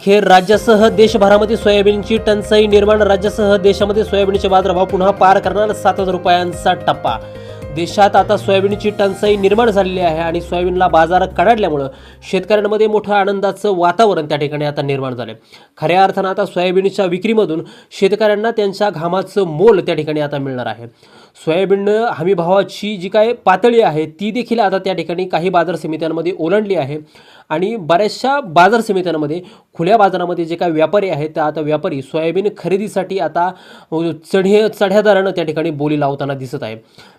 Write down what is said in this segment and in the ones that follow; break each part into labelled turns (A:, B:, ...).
A: अखेर राज्यासह देशभरामध्ये सोयाबीनची टंचाई निर्माण. राज्यासह देशामध्ये सोयाबीनचे बाजारभाव पुन्हा पार करणार 7,000 रुपयांचा टप्पा. देशात आता सोयाबीनची टंचाई निर्माण झालेली आहे आणि सोयाबीनला बाजार कडाडल्यामुळे शेतकऱ्यांमध्ये मोठं आनंदाचं वातावरण त्या ठिकाणी आता निर्माण झालं. खऱ्या अर्थानं आता सोयाबीनच्या विक्रीमधून शेतकऱ्यांना त्यांच्या घामाचं मोल त्या ठिकाणी आता मिळणार आहे. सोयाबीन हमीभावाची जी काय पातळी आहे ती देखील आता त्या ठिकाणी काही बाजार समित्यांमध्ये ओलांडली आहे आणि बऱ्याचशा बाजार समित्यांमध्ये खुल्या बाजारामध्ये जे काही व्यापारी आहेत त्या आता व्यापारी सोयाबीन खरेदीसाठी आता चढ्या दरानं त्या ठिकाणी बोली लावताना दिसत आहे.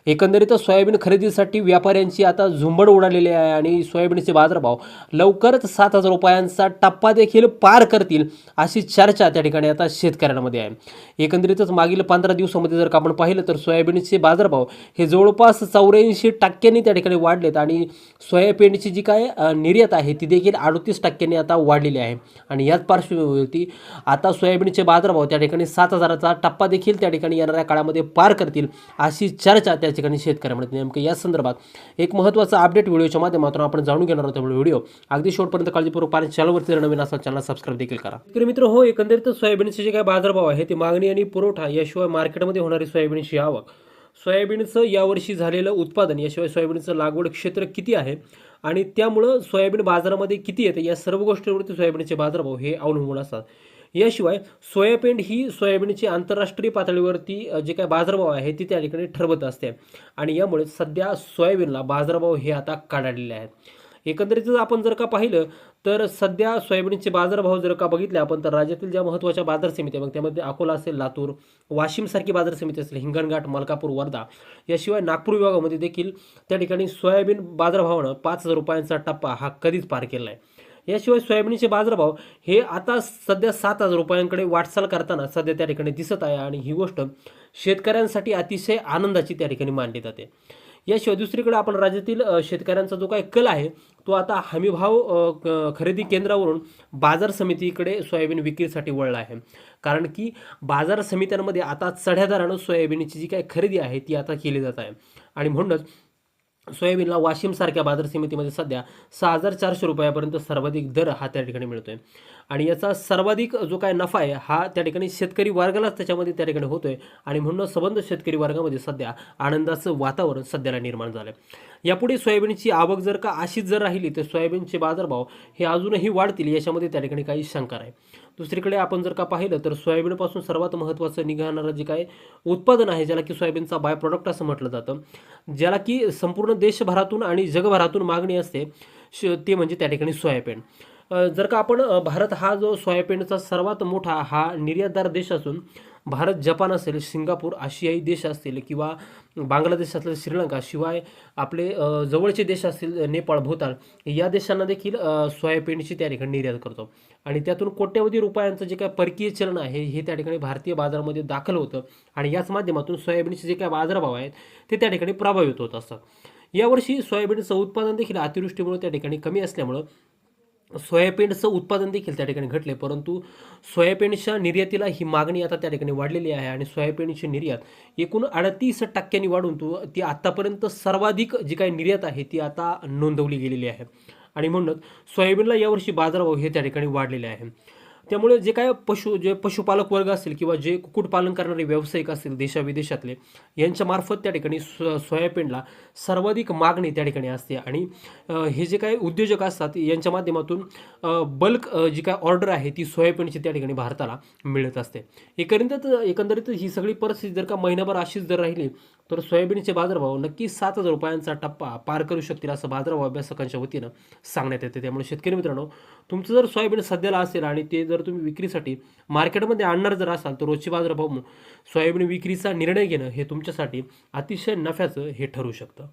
A: एकंदरीत सोयाबीन खरेदीसाठी व्यापाऱ्यांची आता झुंबड उडालेली आहे आणि सोयाबीनचे बाजारभाव लवकरच 7,000 रुपयांचा टप्पा देखील पार करतील अशी चर्चा त्या ठिकाणी आता शेतकऱ्यांमध्ये आहे. एकंदरीतच मागील 15 दिवसामध्ये जर का आपण पाहिलं तर सोयाबीनचे बाजारभाव हे जवळपास 84% त्या ठिकाणी वाढलेत आणि सोयाबीनची जी काय निर्यात आहे ती देखील 38% आता वाढलेली आहे. आणि याच पार्श्वभूमीवरती आता सोयाबीनचे बाजारभाव त्या ठिकाणी 7,000चा टप्पा देखील त्या ठिकाणी येणाऱ्या काळामध्ये पार करतील अशी चर्चा त्या ठिकाणी शेतकऱ्यांमध्ये. नेमकं या संदर्भात एक महत्त्वाचा अपडेट व्हिडिओच्या माध्यमातून आपण जाणून घेणार आहोत. त्यामुळे व्हिडिओ अगदी शेवटपर्यंत काळजीपूर्वक पाहणे. चॅनलवरती जर नवीन असाल चॅनल सबस्क्राईब देखील करा. तर मित्र हो, एकंदरीत सोयाबीनचे जे काही बाजारभाव आहे ते मागणी आणि पुरवठा याशिवाय मार्केटमध्ये होणारी सोयाबीनची आवक, सोयाबीनचं यावर्षी झालेलं उत्पादन, याशिवाय सोयाबीनचं लागवड क्षेत्र किती आहे आणि त्यामुळं सोयाबीन बाजारामध्ये किती येते या सर्व गोष्टींवरती सोयाबीनचे बाजारभाव हे अवलंबून असतात. याशिवाय सोयाबीन ही सोयाबीनची आंतरराष्ट्रीय पातळीवरती जे काही बाजारभाव आहे ती त्या ठिकाणी ठरवत असते आणि यामुळे सध्या सोयाबीनला बाजारभाव हे आता कडाडलेले आहेत. एकंदरीत आपण जर का पाहिलं तर सध्या सोयाबीनचे बाजारभाव जर का बघितले आपण तर राज्यातील ज्या महत्त्वाच्या बाजार समिती मग त्यामध्ये अकोला असेल, लातूर, वाशिमसारखी बाजार समिती असेल, हिंगणघाट, मलकापूर, वर्धा याशिवाय नागपूर विभागामध्ये देखील त्या ठिकाणी सोयाबीन बाजारभावानं 5,000 रुपयांचा टप्पा हा कधीच पार केला आहे. याशिवाय सोयाबीनचे बाजारभाव हे आता सध्या 7,000 रुपयांकडे वाटचाल करताना सध्या त्या ठिकाणी दिसत आहे आणि ही गोष्ट शेतकऱ्यांसाठी अतिशय आनंदाची त्या ठिकाणी मानली जाते. याशिवाय दुसरीकडे आपण राज्यातील शेतकऱ्यांचा जो काही कल आहे तो आता हमीभाव खरेदी केंद्रावरून बाजार समितीकडे सोयाबीन विक्रीसाठी वळला आहे. कारण की बाजार समित्यांमध्ये आता चढ्या दरानं सोयाबीनची जी काही खरेदी आहे ती आता केली जात आहे आणि म्हणूनच सोयाबीनला वाशिमसारख्या बाजार समितीमध्ये सध्या 6,400 रुपयापर्यंत सर्वाधिक दर हा त्या ठिकाणी मिळतोय आणि याचा सर्वाधिक जो काय नफा आहे हा त्या ठिकाणी शेतकरी वर्गालाच त्याच्यामध्ये त्या ठिकाणी होतोय आणि म्हणून संबंध शेतकरी वर्गामध्ये सध्या आनंदाचं वातावरण सध्याला निर्माण झालं. यापुढे सोयाबीनची आवक जर का अशीच जर राहिली तर सोयाबीनचे बाजारभाव हे अजूनही वाढतील याच्यामध्ये त्या ठिकाणी काही शंका आहे. दुसरीकडे आपण जर का पाहिलं तर सोयाबीनपासून सर्वात महत्त्वाचं निघणारं जे काही उत्पादन आहे ज्याला की सोयाबीनचा बाय प्रोडक्ट असं म्हटलं जातं, ज्याला की संपूर्ण देशभरातून आणि जगभरातून मागणी असते ते म्हणजे त्या ठिकाणी सोयाबीन. जर का आपण भारत हा जो सोयाबीनचा सर्वात मोठा हा निर्यातदार देश असून भारत, जपान असेल, सिंगापूर, आशियाई देश असतील किंवा बांगलादेश असेल, श्रीलंका, शिवाय आपले जवळचे देश असतील नेपाळ, भूतान या देशांना देखील सोयाबीनची त्या ठिकाणी निर्यात करतो आणि त्यातून कोट्यवधी रुपयांचं जे काय परकीय चलन आहे हे त्या ठिकाणी भारतीय बाजारामध्ये दाखल होतं आणि याच माध्यमातून सोयाबीनचे जे काय बाजारभाव आहेत ते त्या ठिकाणी प्रभावित होत असतात. यावर्षी सोयाबीनचं उत्पादन देखील अतिवृष्टीमुळे त्या ठिकाणी कमी असल्यामुळं सोयाबीनचं उत्पादन देखील त्या ठिकाणी घटले, परंतु सोयाबीनच्या निर्यातीला ही मागणी आता त्या ठिकाणी वाढलेली आहे आणि सोयाबीनची निर्यात एकूण 38% वाढून ती आत्तापर्यंत सर्वाधिक जी काही निर्यात आहे ती आता नोंदवली गेलेली आहे आणि म्हणूनच सोयाबीनला यावर्षी बाजारभाव हे त्या ठिकाणी वाढलेले आहे. त्यामुळे जे काय पशुपालक वर्ग असतील किंवा जे कुक्कुटपालन करणारे व्यावसायिक असतील देशाविदेशातले यांच्या मार्फत त्या ठिकाणी सोयाबीनला सर्वाधिक मागणी त्या ठिकाणी असते आणि हे जे काही उद्योजक असतात यांच्या माध्यमातून बल्क जी काय ऑर्डर आहे ती सोयाबीनची त्या ठिकाणी भारताला मिळत असते. एकंदरीत ही सगळी परिस्थिती जर का महिनाभर अशीच जर राहिली तर सोयाबीनचे बाजारभाव नक्की 7,000 रुपयांचा टप्पा पार करू शकतील असं बाजारभाव अभ्यासकांच्या वतीनं सांगण्यात येते. त्यामुळे शेतकरी मित्रांनो, तुमचं जर सोयाबीन सध्याला असेल आणि ते जर तुम्ही विक्रीसाठी मार्केटमध्ये आणणार जर असाल तर रोजचे बाजारभाव सोयाबीन विक्रीचा निर्णय घेणं हे तुमच्यासाठी अतिशय नफ्याचं हे ठरू शकतं.